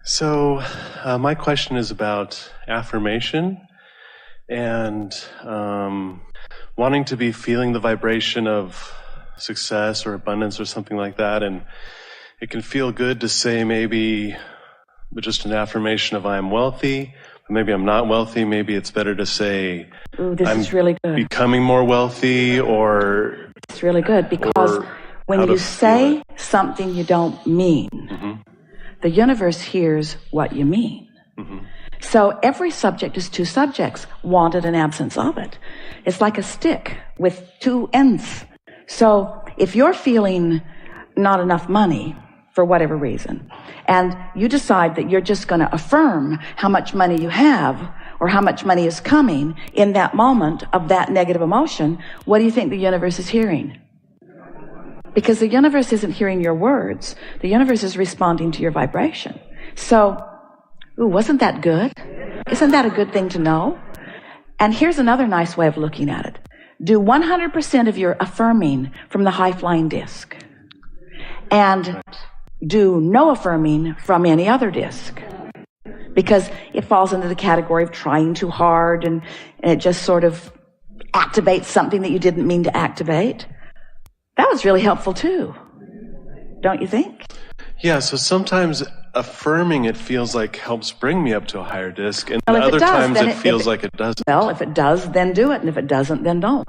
So, my question is about affirmation and wanting to be feeling the vibration of success or abundance or something like that. And it can feel good to say maybe just an affirmation of I am wealthy, but maybe I'm not wealthy. Maybe it's better to say this is really good. Becoming more wealthy, or it's really good because when you say something you don't mean, the universe hears what you mean. So every subject is two subjects, wanted and absence of it. It's like a stick with two ends. So if you're feeling not enough money for whatever reason, and you decide that you're just going to affirm how much money you have or how much money is coming in that moment of that negative emotion, what do you think the universe is hearing? Because the universe isn't hearing your words. The universe is responding to your vibration. So, wasn't that good? Isn't that a good thing to know? And here's another nice way of looking at it. Do 100% of your affirming from the high-flying disc. And do no affirming from any other disc. Because it falls into the category of trying too hard and it just sort of activates something that you didn't mean to activate. That was really helpful too, don't you think? Yeah, so sometimes affirming it feels like helps bring me up to a higher disc, and other times it feels like it doesn't. Well, if it does, then do it, and if it doesn't, then don't.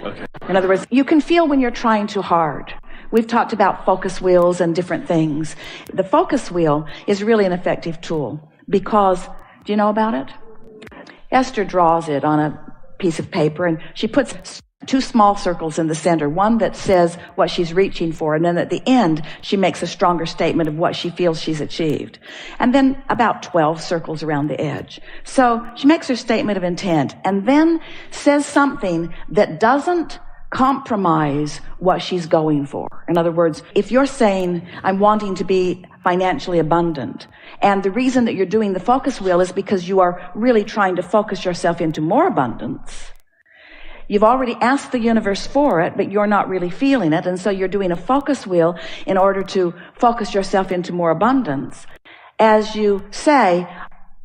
Okay. In other words, you can feel when you're trying too hard. We've talked about focus wheels and different things. The focus wheel is really an effective tool because, do you know about it? Esther draws it on a piece of paper, and she puts two small circles in the center, one that says what she's reaching for, and then at the end she makes a stronger statement of what she feels she's achieved, and then about 12 circles around the edge. So she makes her statement of intent and then says something that doesn't compromise what she's going for. In other words, if you're saying I'm wanting to be financially abundant, and the reason that you're doing the focus wheel is because you are really trying to focus yourself into more abundance, you've already asked the universe for it, but you're not really feeling it. And so you're doing a focus wheel in order to focus yourself into more abundance. As you say,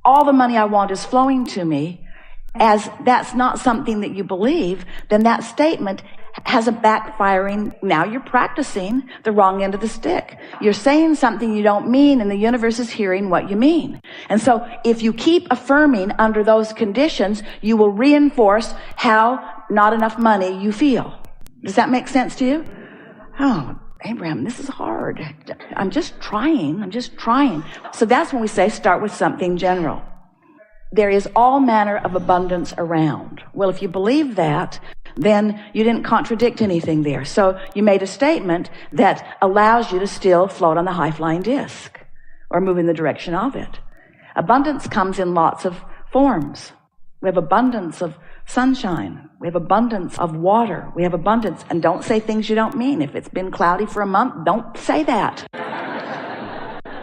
all the money I want is flowing to me, as that's not something that you believe, then that statement has a backfiring. Now you're practicing the wrong end of the stick. You're saying something you don't mean, and the universe is hearing what you mean. And so if you keep affirming under those conditions, you will reinforce how not enough money you feel. Does that make sense to you? Oh, Abraham, this is hard. I'm just trying. So that's when we say start with something general. There is all manner of abundance around. Well, if you believe that, then you didn't contradict anything there. So you made a statement that allows you to still float on the high-flying disc or move in the direction of it. Abundance comes in lots of forms. We have abundance of sunshine. We have abundance of water. We have abundance. And don't say things you don't mean. If it's been cloudy for a month, don't say that.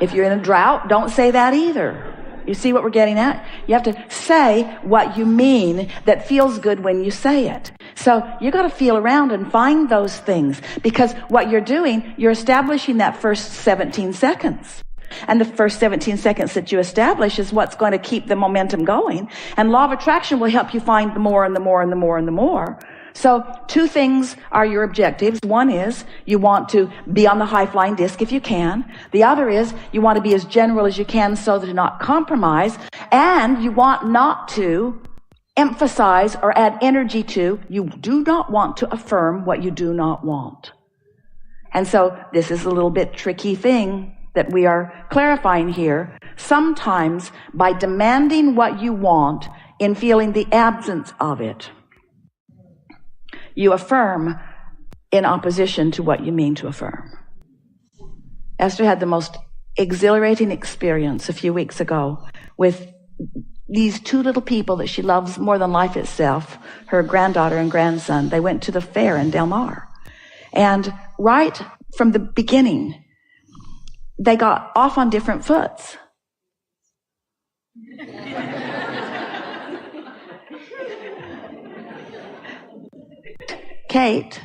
If you're in a drought, don't say that either. You see what we're getting at? You have to say what you mean that feels good when you say it. So you got to feel around and find those things, because what you're doing, you're establishing that first 17 seconds. And the first 17 seconds that you establish is what's going to keep the momentum going. And law of attraction will help you find the more and the more and the more and the more. So two things are your objectives. One is you want to be on the high-flying disc if you can. The other is you want to be as general as you can so that you not compromise. And you want not to emphasize or add energy to, you do not want to affirm what you do not want. And so this is a little bit tricky thing that we are clarifying here. Sometimes by demanding what you want in feeling the absence of it, you affirm in opposition to what you mean to affirm. Esther had the most exhilarating experience a few weeks ago with these two little people that she loves more than life itself, her granddaughter and grandson. They went to the fair in Del Mar. And right from the beginning, they got off on different foots. Kate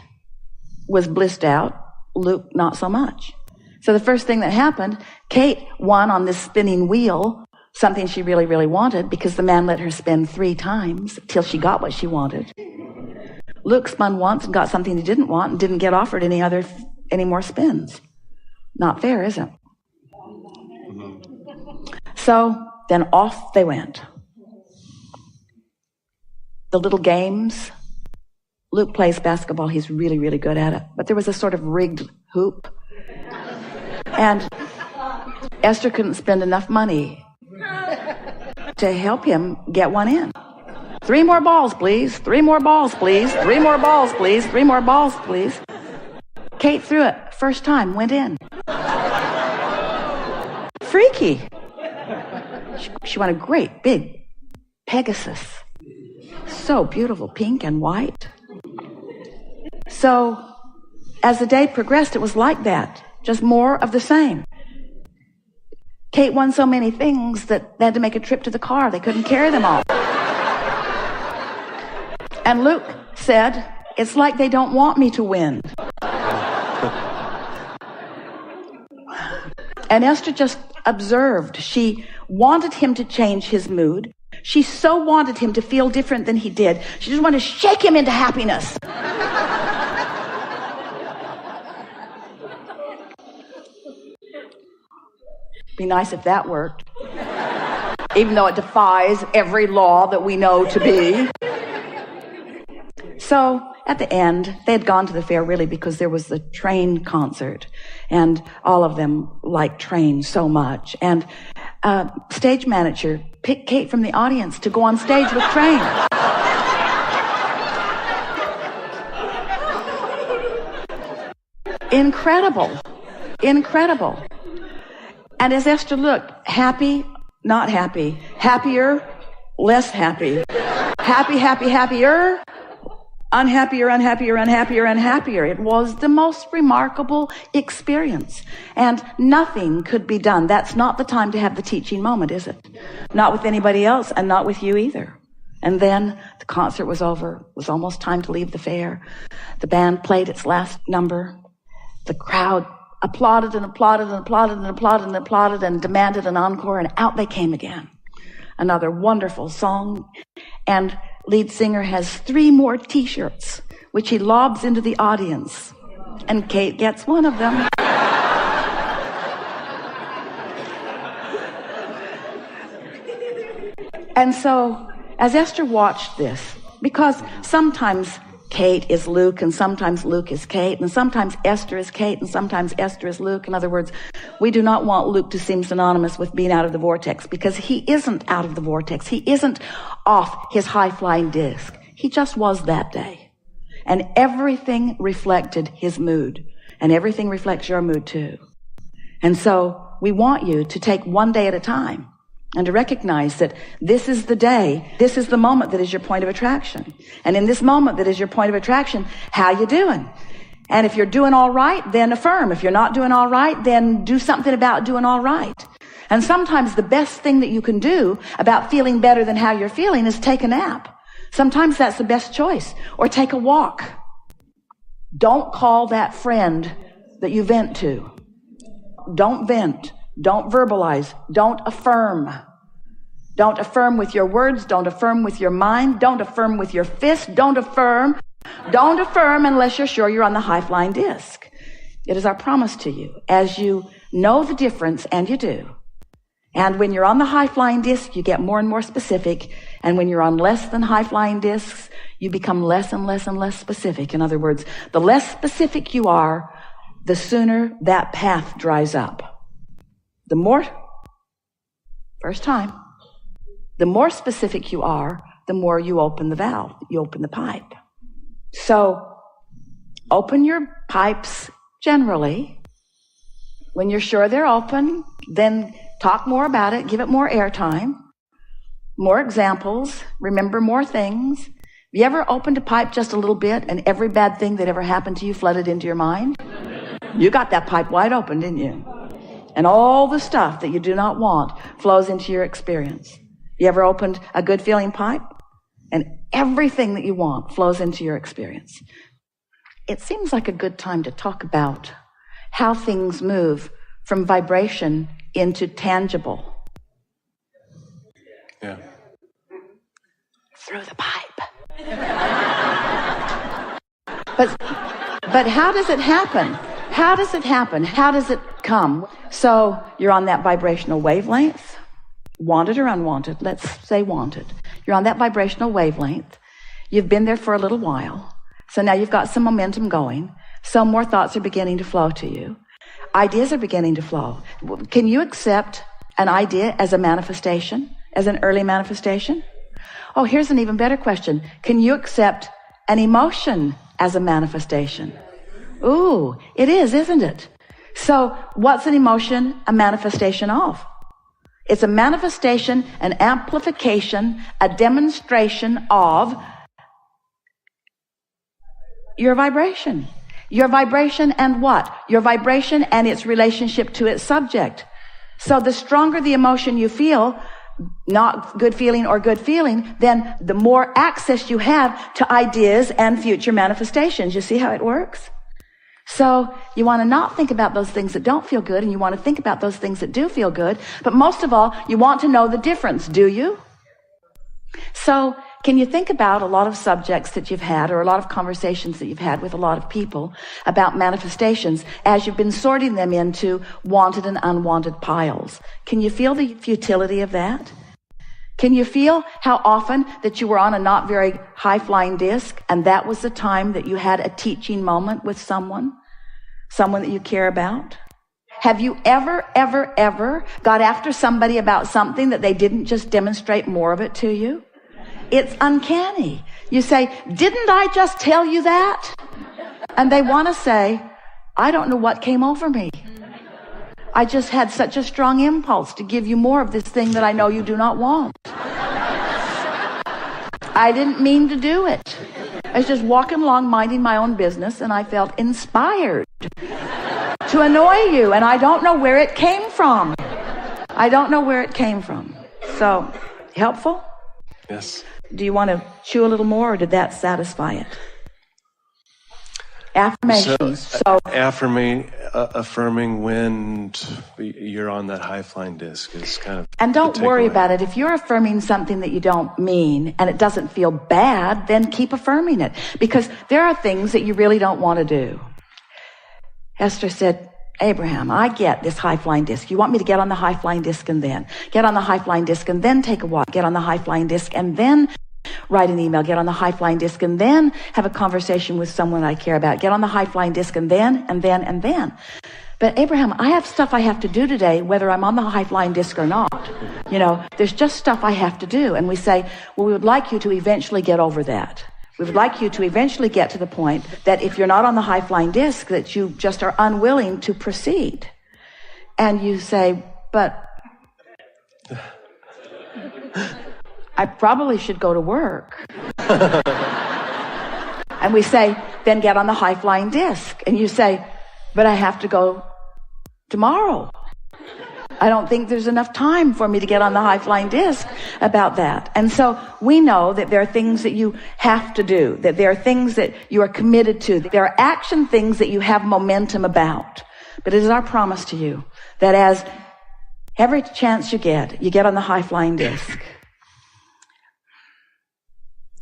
was blissed out, Luke not so much. So the first thing that happened, Kate won on this spinning wheel, something she really, really wanted, because the man let her spin 3 times till she got what she wanted. Luke spun once and got something he didn't want and didn't get offered any more spins. Not fair, is it? So then off they went. The little games. Luke plays basketball. He's really, really good at it. But there was a sort of rigged hoop. And Esther couldn't spend enough money to help him get one in. 3 more balls, please. 3 more balls, please. 3 more balls, please. 3 more balls, please. Kate threw it. First time, went in. Freaky. She won a great big Pegasus. So beautiful, pink and white. So as the day progressed, it was like that. Just more of the same. Kate won so many things that they had to make a trip to the car. They couldn't carry them all. And Luke said, it's like they don't want me to win. And Esther just observed. She wanted him to change his mood. She so wanted him to feel different than he did. She just wanted to shake him into happiness. Be nice if that worked. Even though it defies every law that we know to be. So at the end, they had gone to the fair really because there was the Train concert. And all of them liked Train so much. And stage manager picked Kate from the audience to go on stage with Train. Incredible. Incredible. And as Esther looked, happy, not happy, happier, less happy, happy, happy, happier, unhappier, unhappier, unhappier, unhappier. It was the most remarkable experience. And nothing could be done. That's not the time to have the teaching moment, is it? Not with anybody else and not with you either. And then the concert was over. It was almost time to leave the fair. The band played its last number. The crowd applauded and applauded and applauded and applauded and applauded and demanded an encore, and out they came again. Another wonderful song. And lead singer has 3 more T-shirts, which he lobs into the audience. And Kate gets one of them. And so, as Esther watched this, because sometimes Kate is Luke, and sometimes Luke is Kate, and sometimes Esther is Kate, and sometimes Esther is Luke. In other words, we do not want Luke to seem synonymous with being out of the vortex, because he isn't out of the vortex. He isn't off his high-flying disc. He just was that day. And everything reflected his mood, and everything reflects your mood too. And so we want you to take one day at a time and to recognize that this is the day, this is the moment that is your point of attraction. And in this moment that is your point of attraction, how you doing? And if you're doing all right, then affirm. If you're not doing all right, then do something about doing all right. And sometimes the best thing that you can do about feeling better than how you're feeling is take a nap. Sometimes that's the best choice. Or take a walk. Don't call that friend that you vent to. Don't vent. Don't verbalize. Don't affirm. Don't affirm with your words. Don't affirm with your mind. Don't affirm with your fist. Don't affirm. Don't affirm unless you're sure you're on the high-flying disc. It is our promise to you. As you know the difference, and you do. And when you're on the high-flying disc, you get more and more specific. And when you're on less than high-flying discs, you become less and less and less specific. In other words, the less specific you are, the sooner that path dries up. The more specific you are, the more you open the valve, you open the pipe. So open your pipes generally. When you're sure they're open, then talk more about it, give it more airtime, more examples, remember more things. Have you ever opened a pipe just a little bit and every bad thing that ever happened to you flooded into your mind? You got that pipe wide open, didn't you? And all the stuff that you do not want flows into your experience. You ever opened a good feeling pipe? And everything that you want flows into your experience. It seems like a good time to talk about how things move from vibration into tangible. Yeah. Through the pipe. But how does it happen? How does it happen? How does it come? So you're on that vibrational wavelength, wanted or unwanted. Let's say wanted. You're on that vibrational wavelength. You've been there for a little while. So now you've got some momentum going. So more thoughts are beginning to flow to you. Ideas are beginning to flow. Can you accept an idea as a manifestation, as an early manifestation? Oh, here's an even better question. Can you accept an emotion as a manifestation? Ooh, it is, isn't it? So what's an emotion a manifestation of? It's a manifestation, an amplification, a demonstration of your vibration. Your vibration and what? Your vibration and its relationship to its subject. So the stronger the emotion you feel, not good feeling or good feeling, then the more access you have to ideas and future manifestations. You see how it works? So you want to not think about those things that don't feel good, and you want to think about those things that do feel good. But most of all, you want to know the difference, do you? So can you think about a lot of subjects that you've had, or a lot of conversations that you've had with a lot of people about manifestations as you've been sorting them into wanted and unwanted piles? Can you feel the futility of that? Can you feel how often that you were on a not very high-flying disc, and that was the time that you had a teaching moment with someone that you care about? Have you ever got after somebody about something that they didn't just demonstrate more of it to you? It's uncanny. You say, didn't I just tell you that? And they want to say, I don't know what came over me. I just had such a strong impulse to give you more of this thing that I know you do not want. I didn't mean to do it. I was just walking along minding my own business, and I felt inspired to annoy you, and I don't know where it came from. I don't know where it came from. So, helpful? Yes. Do you want to chew a little more, or did that satisfy it? Affirmations. Affirming when you're on that high-flying disc is kind of... And don't worry about it. If you're affirming something that you don't mean and it doesn't feel bad, then keep affirming it. Because there are things that you really don't want to do. Esther said, Abraham, I get this high-flying disc. You want me to get on the high-flying disc and then get on the high-flying disc and then take a walk, get on the high-flying disc and then write an email, get on the high-flying disc and then have a conversation with someone I care about, get on the high-flying disc and then. But Abraham, I have stuff I have to do today, whether I'm on the high-flying disc or not. You know, there's just stuff I have to do. And we say, well, we would like you to eventually get over that. We would like you to eventually get to the point that if you're not on the high-flying disc, that you just are unwilling to proceed. And you say, but I probably should go to work. And we say, then get on the high-flying disc. And you say, but I have to go tomorrow. I don't think there's enough time for me to get on the high-flying disc about that. And so we know that there are things that you have to do, that there are things that you are committed to, that there are action things that you have momentum about. But it is our promise to you that as every chance you get on the high-flying disc.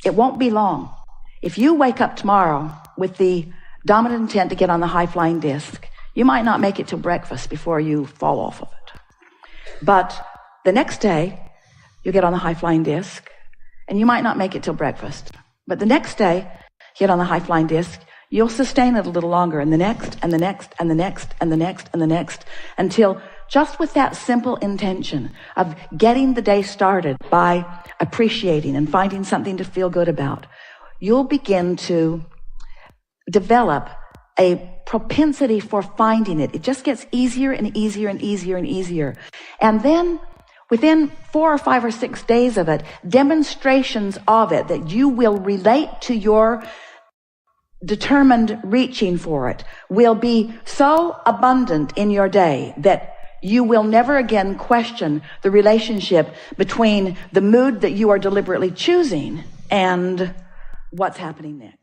It won't be long. If you wake up tomorrow with the dominant intent to get on the high-flying disc, you might not make it till breakfast before you fall off of it. But the next day, you get on the high-flying disc, and you might not make it till breakfast. But the next day, you get on the high-flying disc, you'll sustain it a little longer, and the next, and the next, and the next, and the next, and the next, until just with that simple intention of getting the day started by appreciating and finding something to feel good about, you'll begin to develop a propensity for finding it. It just gets easier and easier and easier and easier. And then within 4 or 5 or 6 days of it, demonstrations of it that you will relate to your determined reaching for it will be so abundant in your day that you will never again question the relationship between the mood that you are deliberately choosing and what's happening next.